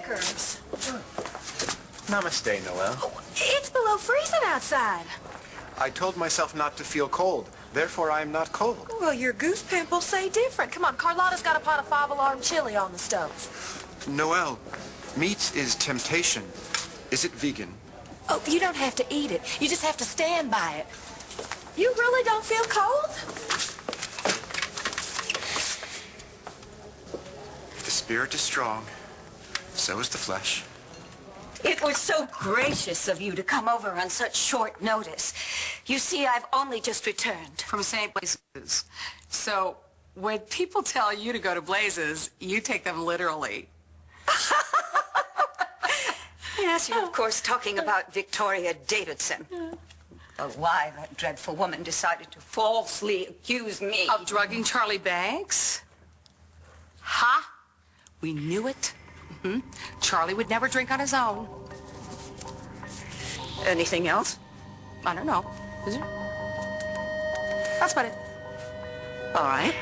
Vickers. Namaste, Noel. Oh, it's below freezing outside. I told myself not to feel cold. Therefore, I am not cold. Well, your goose pimples say different. Come on, Carlotta's got a pot of 5-alarm chili on the stove. Noel, meat is temptation. Is it vegan? Oh, you don't have to eat it. You just have to stand by it. You really don't feel cold? The spirit is strong. So is the flesh. It was so gracious of you to come over on such short notice. You see, I've only just returned. From St. Blazes. So, when people tell you to go to Blazes, you take them literally. Yes, you're of course talking about Victoria Davidson. Why that dreadful woman decided to falsely accuse me. Of drugging Charlie Banks? Ha! We knew it. Charlie would never drink on his own. Anything else? I don't know. Is it? That's about it. All right.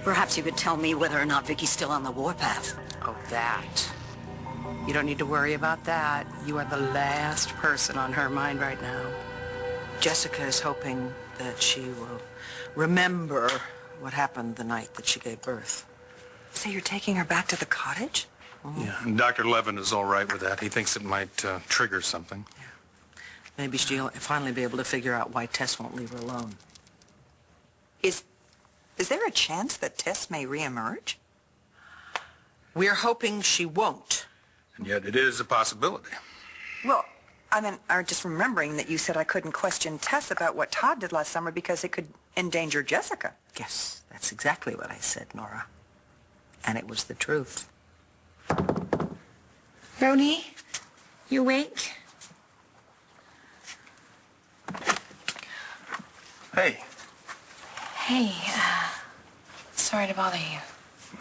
Perhaps you could tell me whether or not Vicky's still on the warpath. Oh, that. You don't need to worry about that. You are the last person on her mind right now. Jessica is hoping that she will remember what happened the night that she gave birth. So you're taking her back to the cottage? Yeah, and Dr. Levin is all right with that. He thinks it might trigger something. Yeah. Maybe she'll finally be able to figure out why Tess won't leave her alone. Is there a chance that Tess may reemerge? We're hoping she won't. And yet it is a possibility. Well, I'm just remembering that you said I couldn't question Tess about what Todd did last summer because it could endanger Jessica. Yes, that's exactly what I said, Nora. And it was the truth. Brody, you awake? Hey. Hey, sorry to bother you.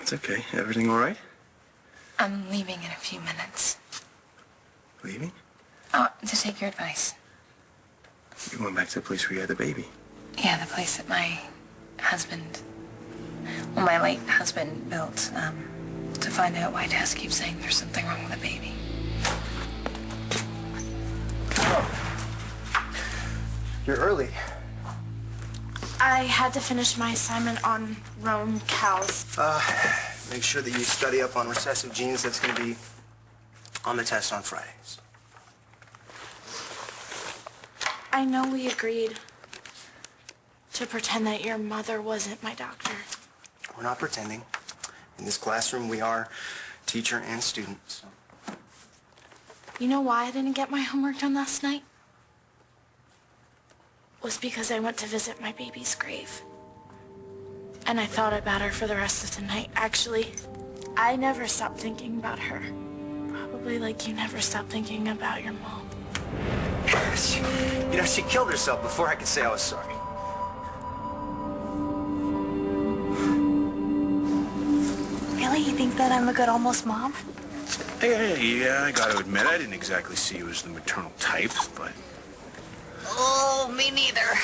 It's okay. Everything all right? I'm leaving in a few minutes. Leaving? Oh, to take your advice. You went back to the place where you had the baby. Yeah, the place that my late husband built, to find out why Tess keeps saying there's something wrong with the baby. Oh. You're early. I had to finish my assignment on roan cows. Make sure that you study up on recessive genes. That's going to be on the test on Fridays. I know we agreed to pretend that your mother wasn't my doctor. We're not pretending. In this classroom, we are teacher and student. So. You know why I didn't get my homework done last night? It was because I went to visit my baby's grave. And I thought about her for the rest of the night. Actually, I never stopped thinking about her. Probably like you never stopped thinking about your mom. She killed herself before I could say I was sorry. Really? You think that I'm a good almost mom? Hey, yeah, I gotta admit, I didn't exactly see you as the maternal type, but... Oh, me neither.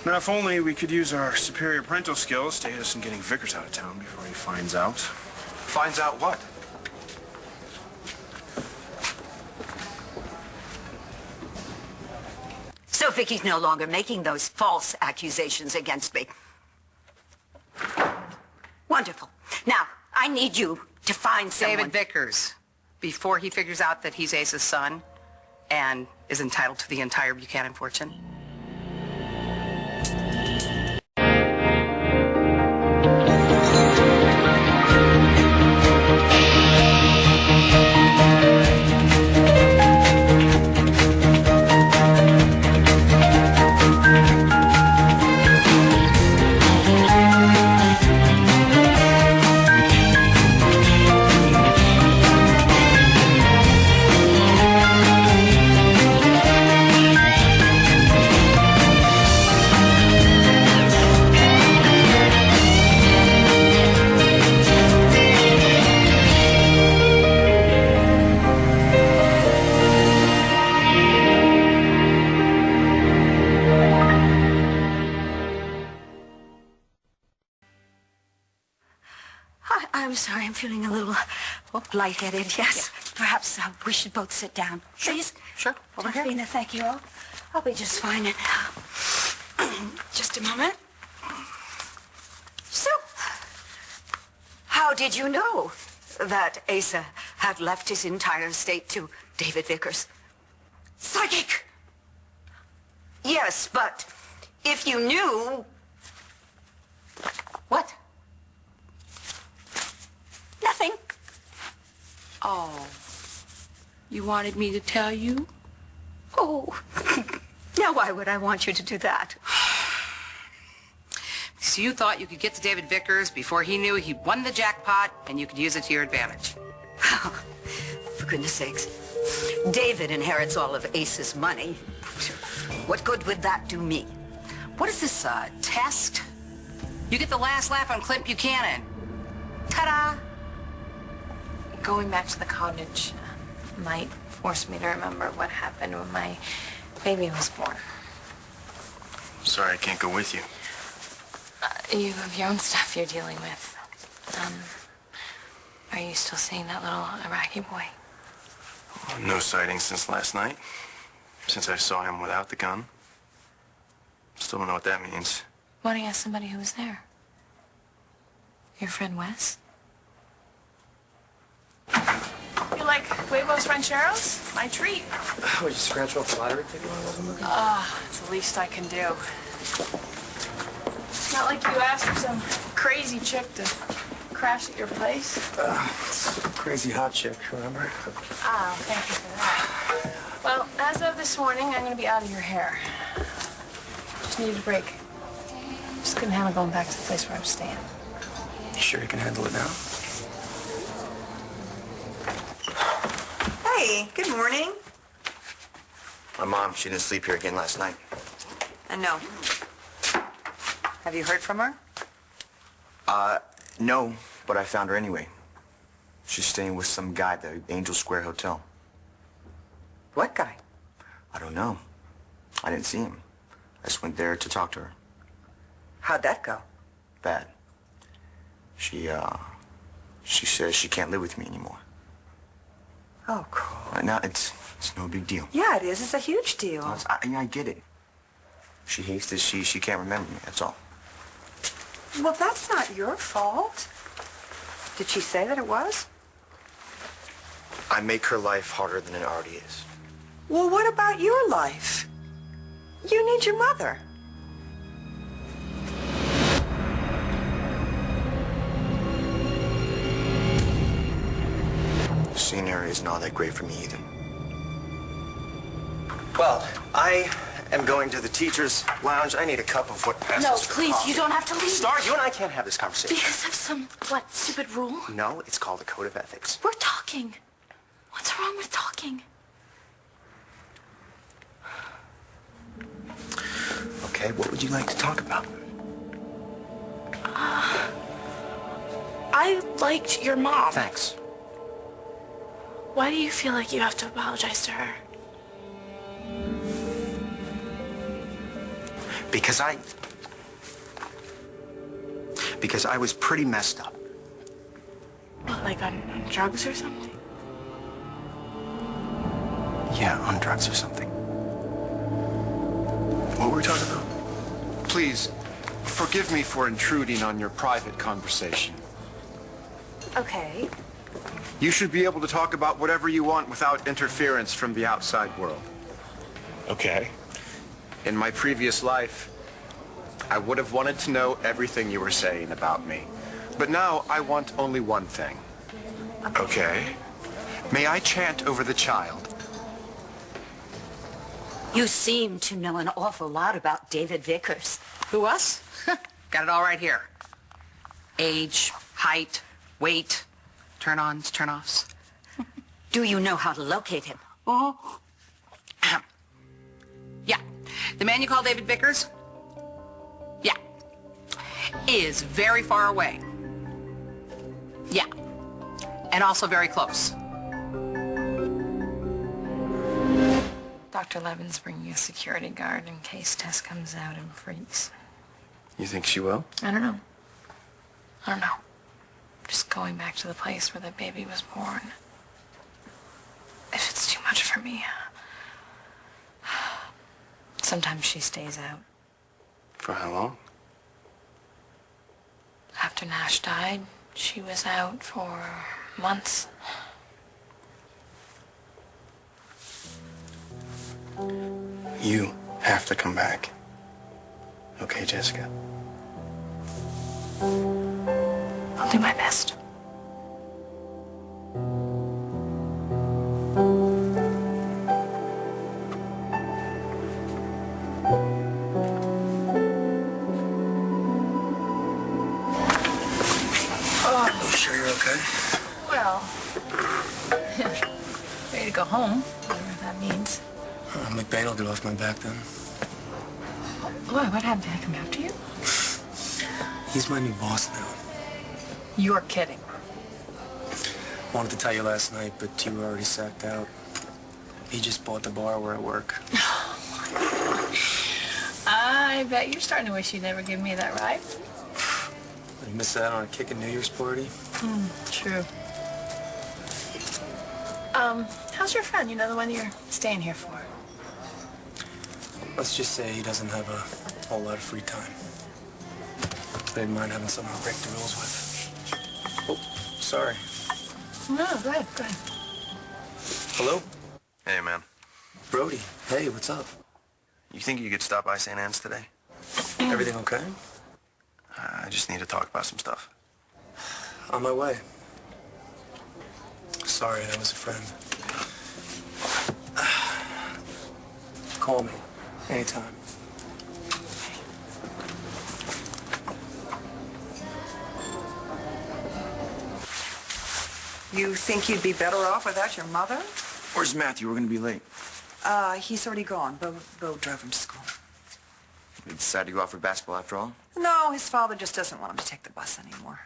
Now, if only we could use our superior parental skills to aid us in getting Vickers out of town before he finds out. Finds out what? So Vicky's no longer making those false accusations against me. Wonderful. Now, I need you to find someone... David Vickers, before he figures out that he's Ace's son and is entitled to the entire Buchanan fortune. I'm sorry, I'm feeling a little lightheaded, yes. Perhaps we should both sit down. Please? Sure. Over here. Delphina, thank you all. I'll be just fine in just a moment. So, how did you know that Asa had left his entire estate to David Vickers? Psychic! Yes, but if you knew... What? Nothing. Oh. You wanted me to tell you? Oh. Now why would I want you to do that? So you thought you could get to David Vickers before he knew he won the jackpot and you could use it to your advantage. For goodness sakes. David inherits all of Ace's money. What good would that do me? What is this, test? You get the last laugh on Clint Buchanan. Ta-da! Going back to the cottage might force me to remember what happened when my baby was born. Sorry, I can't go with you. You have your own stuff you're dealing with. Are you still seeing that little Iraqi boy? No sightings since last night. Since I saw him without the gun. Still don't know what that means. Why don't you ask somebody who was there? Your friend Wes? You like huevos rancheros? My treat. Would you scratch off the lottery ticket when I wasn't looking? It's the least I can do. Not like you asked for some crazy chick to crash at your place. Crazy hot chick, remember? Oh, thank you for that. Well, as of this morning, I'm gonna be out of your hair. Just needed a break. Just couldn't handle going back to the place where I was staying. You sure you can handle it now? Hey, good morning. My mom, she didn't sleep here again last night. I know. Have you heard from her? No, but I found her anyway. She's staying with some guy at the Angel Square Hotel. What guy? I don't know. I didn't see him. I just went there to talk to her. How'd that go? Bad. She says she can't live with me anymore. Oh, cool. Now, it's no big deal. Yeah, it is. It's a huge deal. I get it. She hates that she can't remember me, that's all. Well, that's not your fault. Did she say that it was? I make her life harder than it already is. Well, what about your life? You need your mother. Seeing her isn't all that great for me either. Well, I am going to the teacher's lounge. I need a cup of what passes No, for please, coffee. you don't have to leave. Star, you and I can't have this conversation. Because of some, what, stupid rule? No, it's called a code of ethics. We're talking. What's wrong with talking? Okay, what would you like to talk about? I liked your mom. Thanks. Why do you feel like you have to apologize to her? Because I was pretty messed up. What, like on drugs or something? Yeah, on drugs or something. What were we talking about? Please, forgive me for intruding on your private conversation. Okay. You should be able to talk about whatever you want without interference from the outside world. Okay. In my previous life, I would have wanted to know everything you were saying about me. But now I want only one thing. Okay. May I chant over the child? You seem to know an awful lot about David Vickers. Who, us? Got it all right here. Age, height, weight, turn-ons, turn-offs. Do you know how to locate him? Yeah. The man you call David Vickers? Yeah. Is very far away. Yeah. And also very close. Dr. Levin's bringing a security guard in case Tess comes out and freaks. You think she will? I don't know. Just going back to the place where the baby was born. If it's too much for me. Sometimes she stays out. For how long? After Nash died, she was out for months. You have to come back. Okay, Jessica? I'll do my best. You sure you're okay? Well, ready to go home, whatever that means. McBain will get off my back then. What happened? Did I come after you? He's my new boss now. You're kidding. Wanted to tell you last night, but you were already sacked out. He just bought the bar where I work. I bet you're starting to wish you'd never given me that ride. You missed out on a kicking New Year's party. True. How's your friend? You know, the one you're staying here for? Let's just say he doesn't have a whole lot of free time. I didn't mind having someone to break the rules with. Oh, sorry. No, go ahead, go ahead. Hello? Hey, man. Brody. Hey, what's up? You think you could stop by St. Anne's today? Everything okay? I just need to talk about some stuff. On my way. Sorry, that was a friend. Call me. Anytime. You think you'd be better off without your mother? Where's Matthew? We're gonna be late. He's already gone. Bo drove him to school. You decided to go out for basketball after all? No, his father just doesn't want him to take the bus anymore.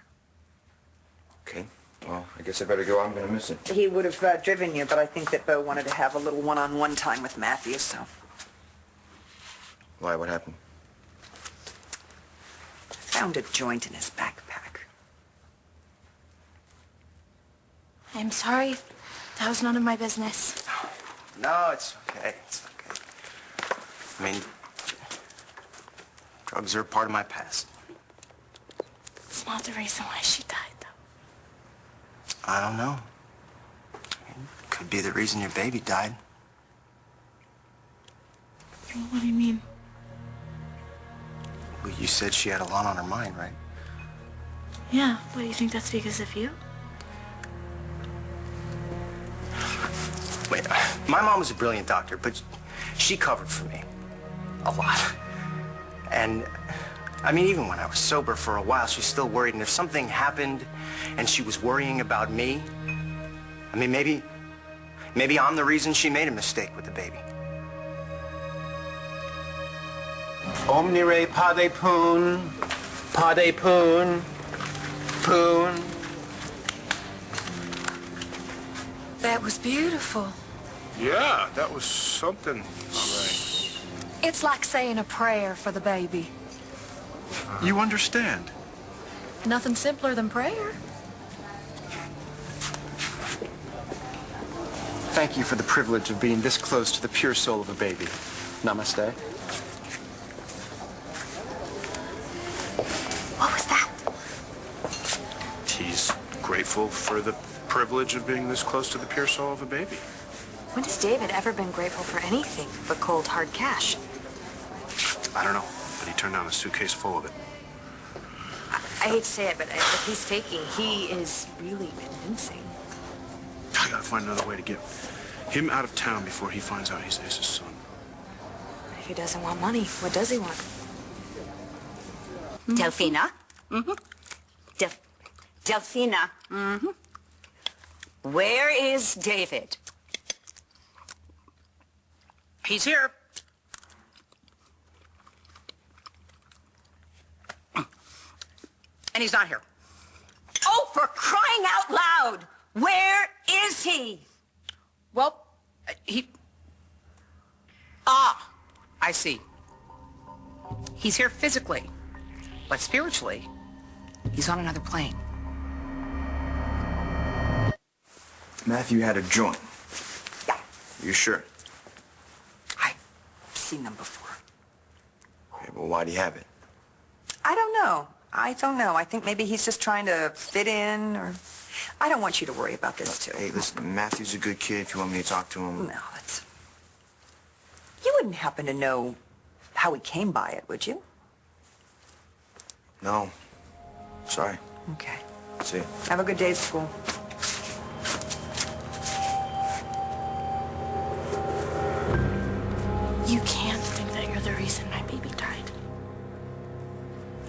Okay. Well, I guess I better go. I'm gonna miss it. He would have driven you, but I think that Bo wanted to have a little one-on-one time with Matthew, so. Why? What happened? Found a joint in his backpack. I'm sorry. That was none of my business. No, it's okay. It's okay. I mean, drugs are a part of my past. It's not the reason why she died, though. I don't know. It could be the reason your baby died. What do you mean? Well, you said she had a lot on her mind, right? Yeah, what, do you think that's because of you? Wait, my mom was a brilliant doctor, but she covered for me. A lot. And, I mean, even when I was sober for a while, she was still worried. And if something happened and she was worrying about me, I mean, maybe I'm the reason she made a mistake with the baby. Omni re pade poon, poon. That was beautiful. Yeah, that was something. All right. It's like saying a prayer for the baby. You understand? Nothing simpler than prayer. Thank you for the privilege of being this close to the pure soul of a baby. Namaste. What was that? He's grateful for the privilege of being this close to the pure soul of a baby. When has David ever been grateful for anything but cold, hard cash? I don't know, but he turned down a suitcase full of it. I hate to say it, but if he's faking, he is really convincing. I gotta find another way to get him out of town before he finds out he's Ace's son. If he doesn't want money, what does he want? Delphina? Mm-hmm. Delphina? Mm-hmm. Where is David? He's here. And he's not here. Oh, for crying out loud! Where is he? Well, he... Ah, I see. He's here physically, but spiritually, he's on another plane. Matthew had a joint. Yeah. You sure? I've seen them before. Okay, well, why'd he have it? I don't know. I think maybe he's just trying to fit in, or... I don't want you to worry about this, too. Hey, listen, Matthew's a good kid if you want me to talk to him. No, that's... You wouldn't happen to know how he came by it, would you? No. Sorry. Okay. See ya. Have a good day at school. You can't think that you're the reason my baby died.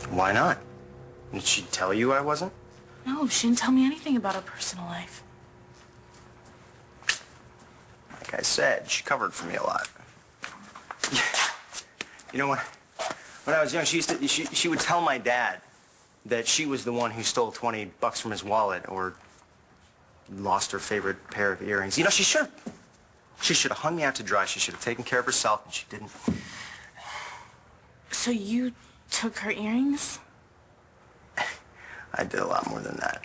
Why not? Did she tell you I wasn't? No, she didn't tell me anything about her personal life. Like I said, she covered for me a lot. You know what? When I was young, she would tell my dad that she was the one who stole $20 from his wallet or lost her favorite pair of earrings. You know, she should have hung me out to dry. She should have taken care of herself, and she didn't. So you took her earrings? I did a lot more than that.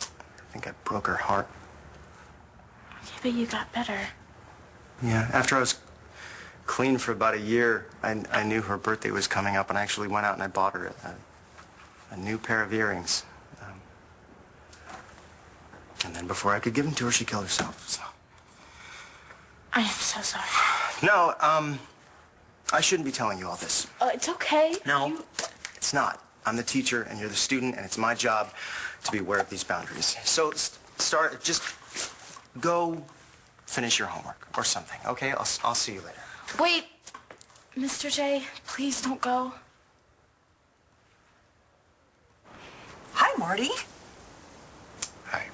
I think I broke her heart. Yeah, but you got better. Yeah, after I was clean for about a year, I knew her birthday was coming up, and I actually went out and I bought her a new pair of earrings. And then before I could give them to her, she killed herself, so. I am so sorry. No, I shouldn't be telling you all this. It's okay. No, it's not. I'm the teacher, and you're the student, and it's my job to be aware of these boundaries. So just go finish your homework or something, okay? I'll see you later. Wait, Mr. J, please don't go. Hi, Marty. Hi.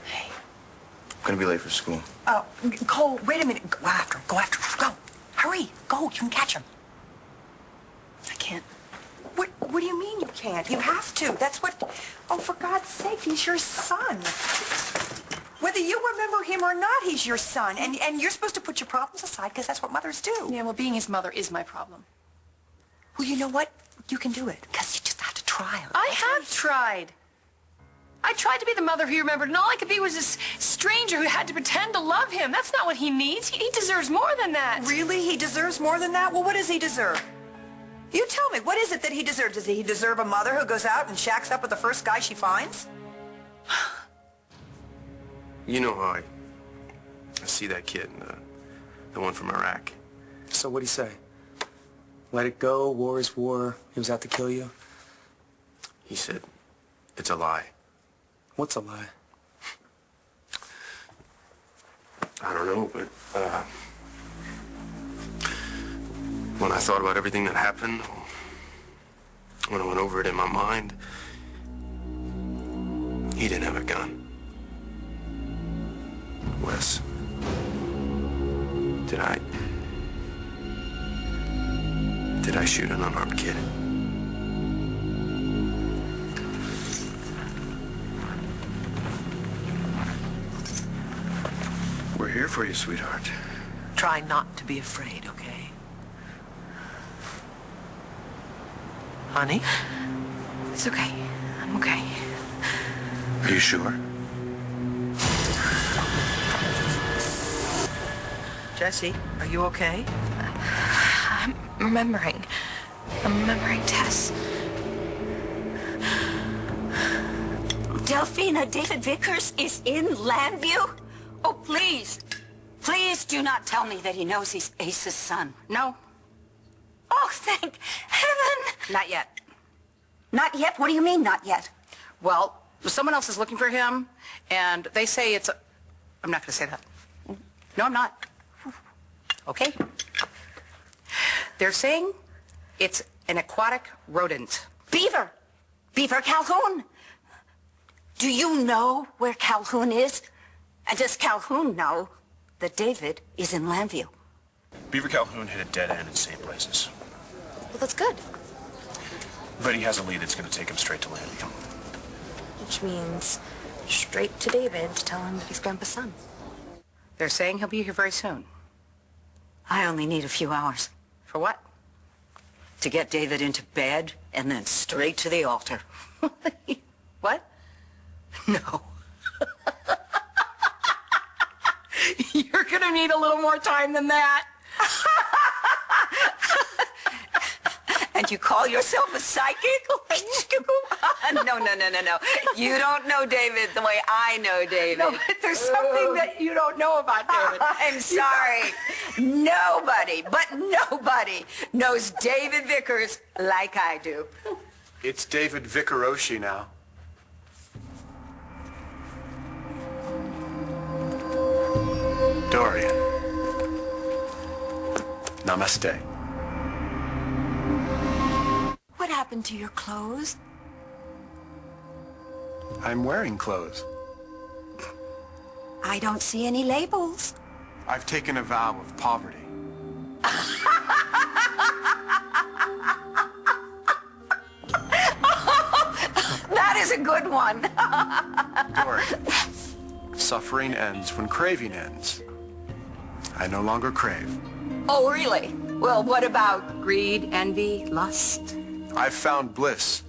Hey. I'm gonna be late for school. Cole, wait a minute. Go after him. Go. Hurry. Go. You can catch him. I can't. What do you mean you can't? You have to. That's what... Oh, for God's sake, he's your son. Whether you remember him or not, he's your son. And you're supposed to put your problems aside because that's what mothers do. Yeah, well, being his mother is my problem. Well, you know what? You can do it because you just have to try. I have tried. I tried to be the mother he remembered, and all I could be was this stranger who had to pretend to love him. That's not what he needs. He deserves more than that. Really? He deserves more than that? Well, what does he deserve? You tell me, what is it that he deserves? Does he deserve a mother who goes out and shacks up with the first guy she finds? You know how I see that kid, the one from Iraq. So what'd he say? Let it go, war is war, he was out to kill you? He said, it's a lie. What's a lie? I don't know, but when I thought about everything that happened, when I went over it in my mind, he didn't have a gun. Wes, did I shoot an unarmed kid? We're here for you, sweetheart. Try not to be afraid, okay? Honey? It's okay. I'm okay. Are you sure? Jesse, are you okay? I'm remembering. I'm remembering Tess. Delphina, David Vickers is in Landview? Oh, please. Please do not tell me that he knows he's Ace's son. No, Oh, thank heaven. not yet. Not yet? What do you mean, not yet? Well, someone else is looking for him, and they say it's a... I'm not going to say that. No, I'm not. Okay. They're saying it's an aquatic rodent. Beaver. Beaver Calhoun. Do you know where Calhoun is? And does Calhoun know that David is in Landview? Beaver Calhoun hit a dead end in St. Blazes. Well, that's good. But he has a lead that's going to take him straight to Landview. Which means straight to David to tell him that he's Grandpa's son. They're saying he'll be here very soon. I only need a few hours. For what? To get David into bed and then straight to the altar. What? No. need a little more time than that. And you call yourself a psychic? No. You don't know David the way I know David. No, but there's something that you don't know about David. I'm sorry. Nobody, but nobody knows David Vickers like I do. It's David Vickeroshi now. Dorian. Namaste. What happened to your clothes? I'm wearing clothes. I don't see any labels. I've taken a vow of poverty. That is a good one. Dorian, suffering ends when craving ends. I no longer crave. Oh, really? Well, what about Greed, envy, lust. I've found bliss,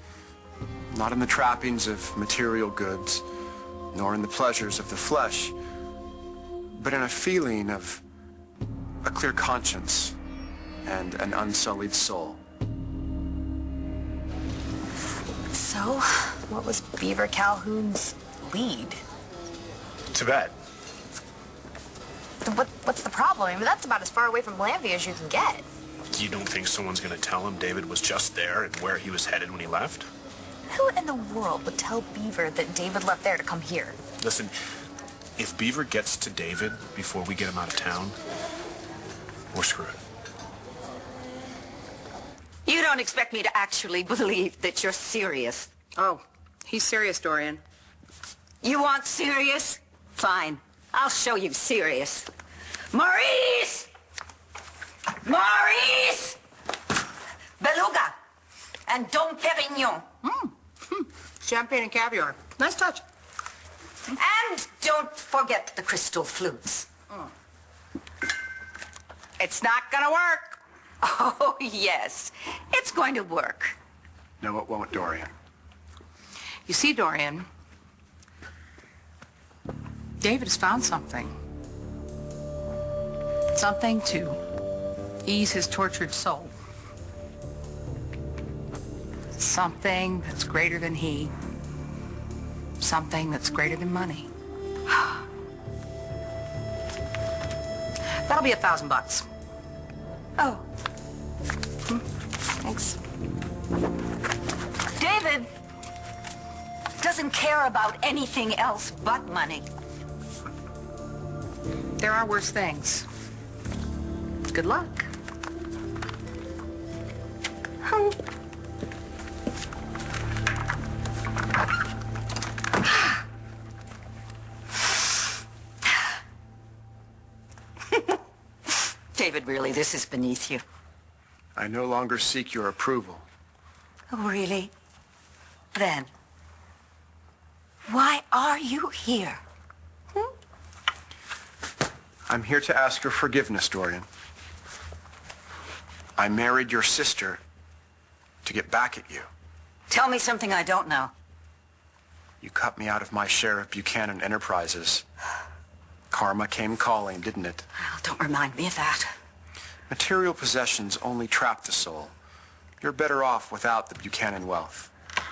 not in the trappings of material goods, nor in the pleasures of the flesh, but in a feeling of a clear conscience and an unsullied soul. So, what was Beaver Calhoun's lead? Tibet. What's the problem? I mean, that's about as far away from Blandby as you can get. You don't think someone's going to tell him David was just there and where he was headed when he left? Who in the world would tell Beaver that David left there to come here? Listen, if Beaver gets to David before we get him out of town, we're screwed. You don't expect me to actually believe that you're serious. Oh, he's serious, Dorian. You want serious? Fine. I'll show you serious. Maurice! Maurice! Beluga and Dom Perignon. Champagne and caviar. Nice touch. And don't forget the crystal flutes. It's not gonna work. Oh, yes. It's going to work. No, it won't, Dorian. You see, Dorian, David has found something. Something to ease his tortured soul. Something that's greater than he. Something that's greater than money. That'll be $1,000. Oh. Thanks. David doesn't care about anything else but money. There are worse things. Good luck. David, really, this is beneath you. I no longer seek your approval. Oh, really? Then, why are you here? I'm here to ask your forgiveness, Dorian. I married your sister to get back at you. Tell me something I don't know. You cut me out of my share of Buchanan Enterprises. Karma came calling, didn't it? Oh, don't remind me of that. Material possessions only trap the soul. You're better off without the Buchanan wealth.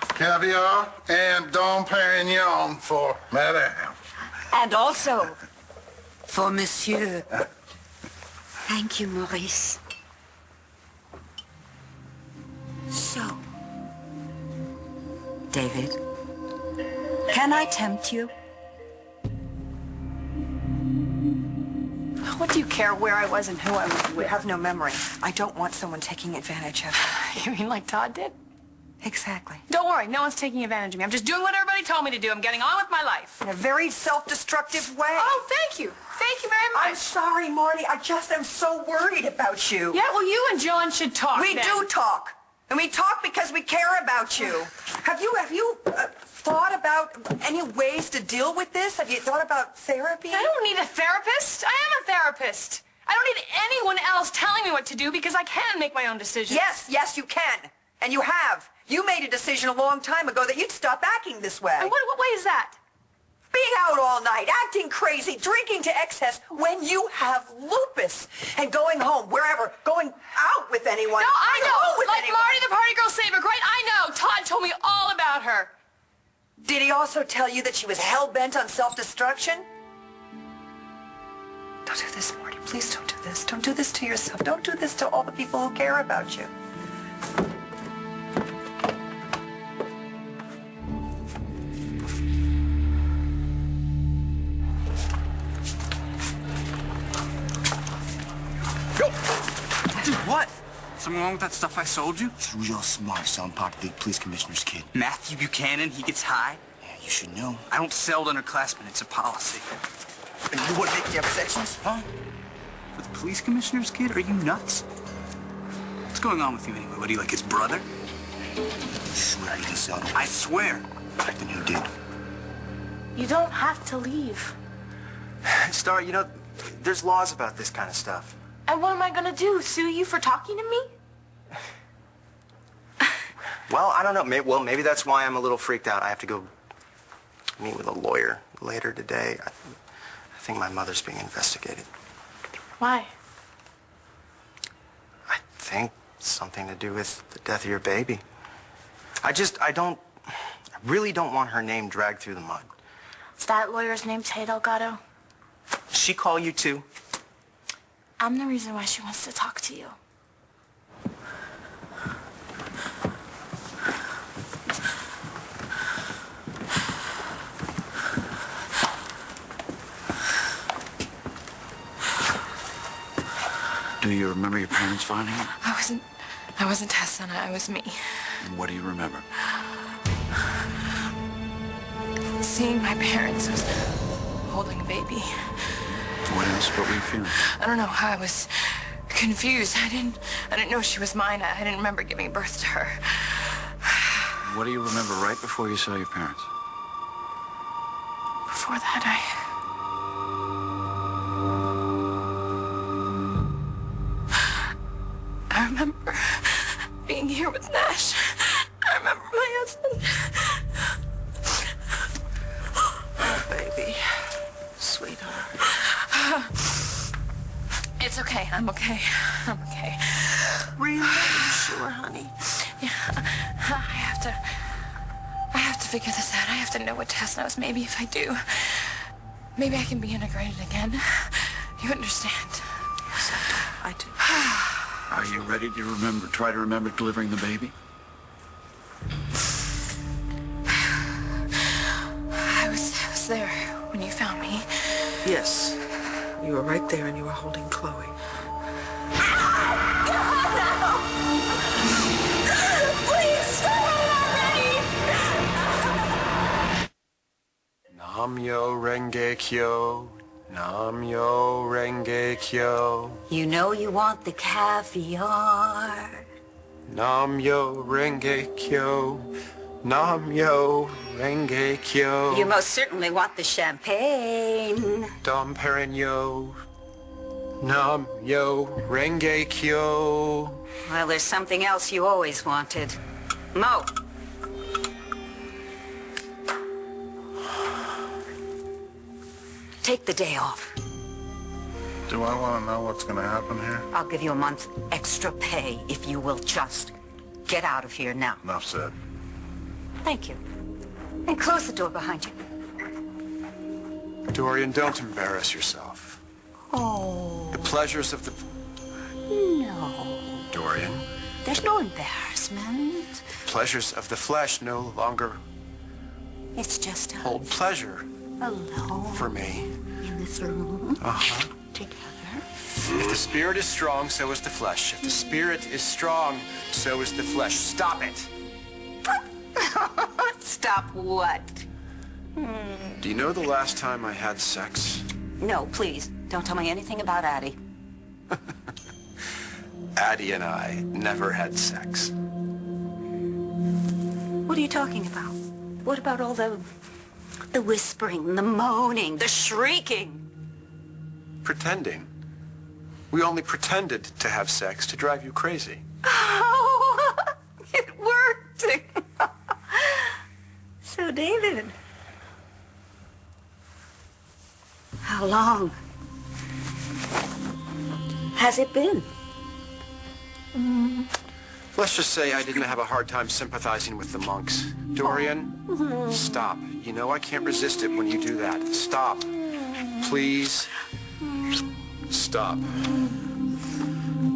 Caviar and Dom Perignon for Madame. And also for Monsieur. Thank you, Maurice. So, David, can I tempt you? What do you care where I was and who I was You with? have no memory. I don't want someone taking advantage of You mean like Todd did? you. Exactly. Don't worry, no one's taking advantage of me. I'm just doing what everybody told me to do. I'm getting on with my life. In a very self-destructive way. Oh, thank you. Thank you very much. I'm sorry, Marty. I just am so worried about you. Yeah, well, you and John should talk We then. do talk. And we talk because we care about you. Have you thought about any ways to deal with this? Have you thought about therapy? I don't need a therapist. I am a therapist. I don't need anyone else telling me what to do because I can make my own decisions. Yes, you can. And you have. You made a decision a long time ago that you'd stop acting this way. And what way is that? Being out all night, acting crazy, drinking to excess when you have lupus, and going home, wherever, going out with anyone. No, I going home know. with Like anyone. Marty the party girl saver, great? I know. Todd told me all about her. Did he also tell you that she was hell-bent on self-destruction? Don't do this, Marty. Please don't do this. Don't do this to yourself. Don't do this to all the people who care about you. Dude, what? Something wrong with that stuff I sold you? He's real smart, selling pot to the police commissioner's kid. Matthew Buchanan, he gets high? Yeah, you should know. I don't sell to underclassmen, it's a policy. And you wouldn't make me have sections, huh? For the police commissioner's kid? Are you nuts? What's going on with you anyway? What, are you like his brother? You swear you didn't sell them? I swear. Then who did? You don't have to leave. Star, you know, there's laws about this kind of stuff. And what am I gonna do? Sue you for talking to me? Well, I don't know. Maybe that's why I'm a little freaked out. I have to go meet with a lawyer later today. I think my mother's being investigated. Why? I think something to do with the death of your baby. I really don't want her name dragged through the mud. Is that lawyer's name Tay Delgado? She call you too? I'm the reason why she wants to talk to you. Do you remember your parents finding him? I wasn't Tessa, I was me. What do you remember? Seeing my parents was holding a baby. What else? What were you feeling? I don't know how I was confused. I didn't know she was mine. I didn't remember giving birth to her. What do you remember right before you saw your parents? Before that, I remember being here with Nash. I remember my husband. Oh, baby. Sweetheart. It's okay. I'm okay. I'm okay. Really? Are you sure, honey? Yeah. I have to figure this out. I have to know what Tess knows. Maybe if I do, maybe I can be integrated again. You understand? Yes, I do. Are you ready to remember? Try to remember delivering the baby? I was there when you found me. Yes. You were right there and you were holding Chloe. Please stop it already! Namyo Renge Kyo. Namyo Renge Kyo. You know you want the caviar. Namyo Renge Kyo. Namyo Renge Kyo. You most certainly want the champagne. Dom Perignon. Namyo Renge Kyo. Well, there's something else you always wanted. Mo. Take the day off. Do I want to know what's going to happen here? I'll give you a month extra pay if you will just get out of here now. Enough said. Thank you. And close the door behind you. Dorian, don't embarrass yourself. Oh. The pleasures of the... No. Dorian, There's no embarrassment. pleasures of the flesh no longer It's just hold pleasure alone for me. in this room Uh-huh. together. If the spirit is strong, so is the flesh. If the spirit is strong, so is the flesh. Stop it. Stop what? Do you know the last time I had sex? No, please. Don't tell me anything about Addie. Addie and I never had sex. What are you talking about? What about all the whispering, the moaning, the shrieking? Pretending. We only pretended to have sex to drive you crazy. Oh, it worked. So, David, How long has it been? Let's just say I didn't have a hard time sympathizing with the monks. Dorian, stop. You know I can't resist it when you do that. Stop. Please. Stop.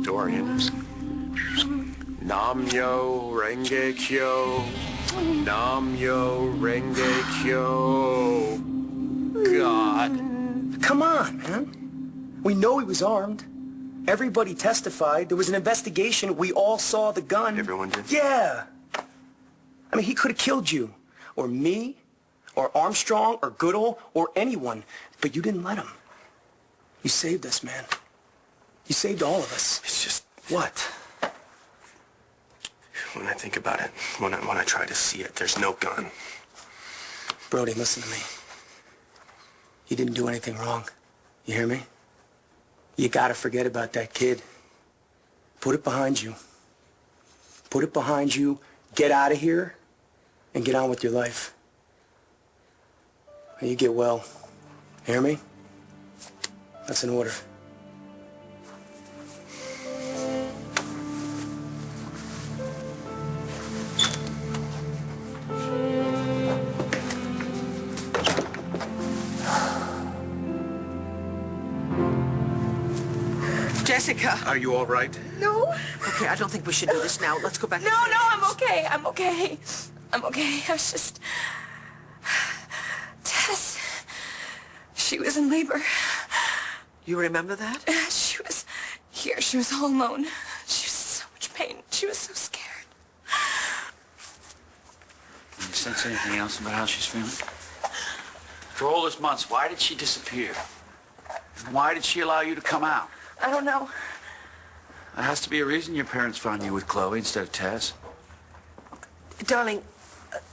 Dorian. Nam-myo Renge Kyo. Nam-myo Renge Kyo. God. Come on, man. We know he was armed. Everybody testified. There was an investigation. We all saw the gun. Everyone did? Yeah. I mean, he could have killed you, or me, or Armstrong, or Goodall, or anyone, but you didn't let him. You saved us, man. You saved all of us. It's just... What? When I think about it, when I try to see it, there's no gun. Brody, listen to me. You didn't do anything wrong. You hear me? You gotta forget about that kid. Put it behind you. Put it behind you, get out of here, and get on with your life. And you get well. Hear me? That's an order. Jessica. Are you all right? No. Okay, I don't think we should do this now. Let's go back. No, I'm okay. I'm okay. I'm okay. I was just... Tess. She was in labor. You remember that? She was here. She was all alone. She was in so much pain. She was so scared. Can you sense anything else about how she's feeling? For all those months, why did she disappear? And why did she allow you to come out? I don't know. There has to be a reason your parents found you with Chloe instead of Tess. Darling,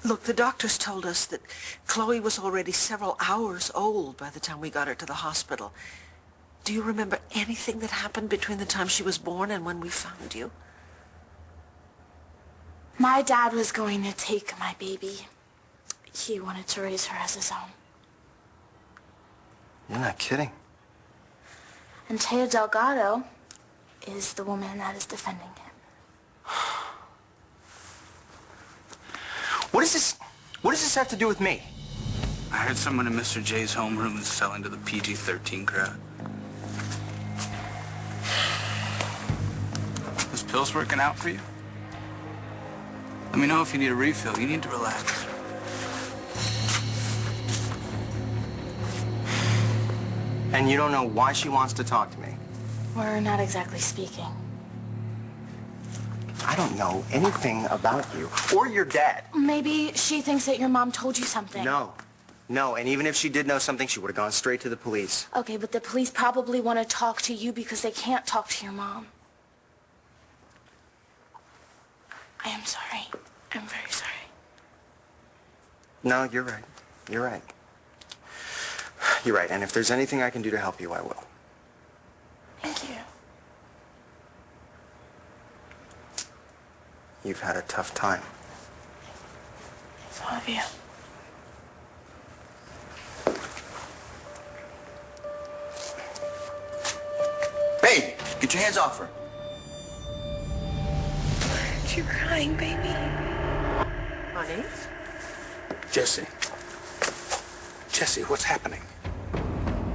look, the doctors told us that Chloe was already several hours old by the time we got her to the hospital. Do you remember anything that happened between the time she was born and when we found you? My dad was going to take my baby. He wanted to raise her as his own. You're not kidding. And Taya Delgado is the woman that is defending him. What does this have to do with me? I heard someone in Mr. J's homeroom is selling to the PG-13 crowd. Those pills working out for you? Let me know if you need a refill. You need to relax. And you don't know why she wants to talk to me? We're not exactly speaking. I don't know anything about you or your dad. Maybe she thinks that your mom told you something. No, and even if she did know something, she would have gone straight to the police. Okay, but the police probably want to talk to you because they can't talk to your mom. I am sorry. I'm very sorry. No, you're right. You're right. You're right, and if there's anything I can do to help you, I will. Thank you. You've had a tough time. So have you. Hey, get your hands off her. You're crying, baby. Honey? Jesse. Jesse, what's happening?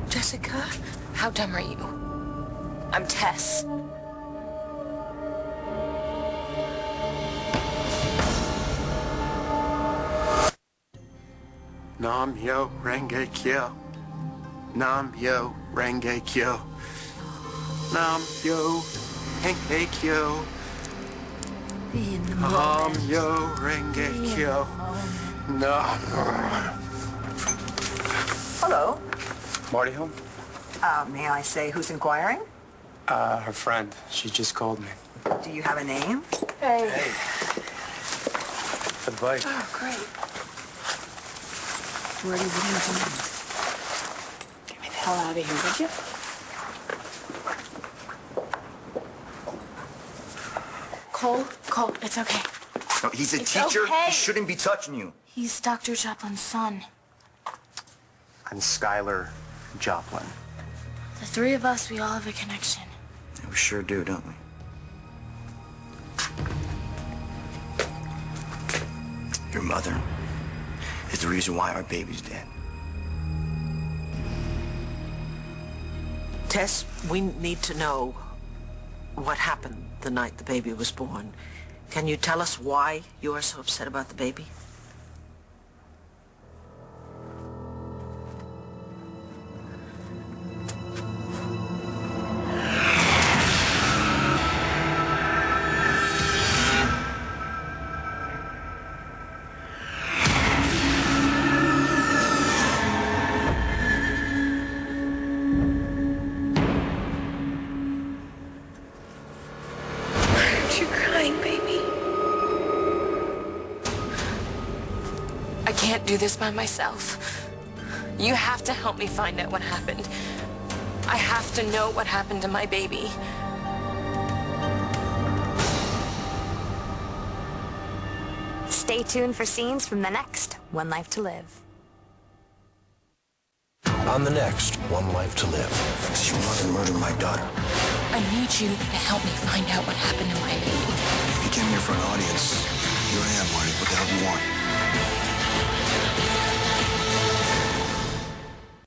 Jessica? How dumb are you? I'm Tess. Nam-myo Renge Kyo. Nam-myo Renge Kyo. Nam-myo Renge Kyo. Nam-myo Renge Kyo. Hello. Marty home? May I say who's inquiring? Her friend. She just called me. Do you have a name? Hey. For the bike. Oh, great. Brody, what are you doing? Get me the hell out of here, would you? Cole, it's okay. No, he's a It's teacher. okay. He shouldn't be touching you. He's Dr. Chaplin's son. I'm Skylar Joplin. The three of us, we all have a connection. Yeah, we sure do, don't we? Your mother is the reason why our baby's dead. Tess, we need to know what happened the night the baby was born. Can you tell us why you are so upset about the baby? I can't do this by myself. You have to help me find out what happened. I have to know what happened to my baby. Stay tuned for scenes from the next One Life to Live. On the next One Life to Live. Your mother murdered my daughter. I need you to help me find out what happened to my baby. If you came here for an audience, here I am, Marty. What the hell do you want?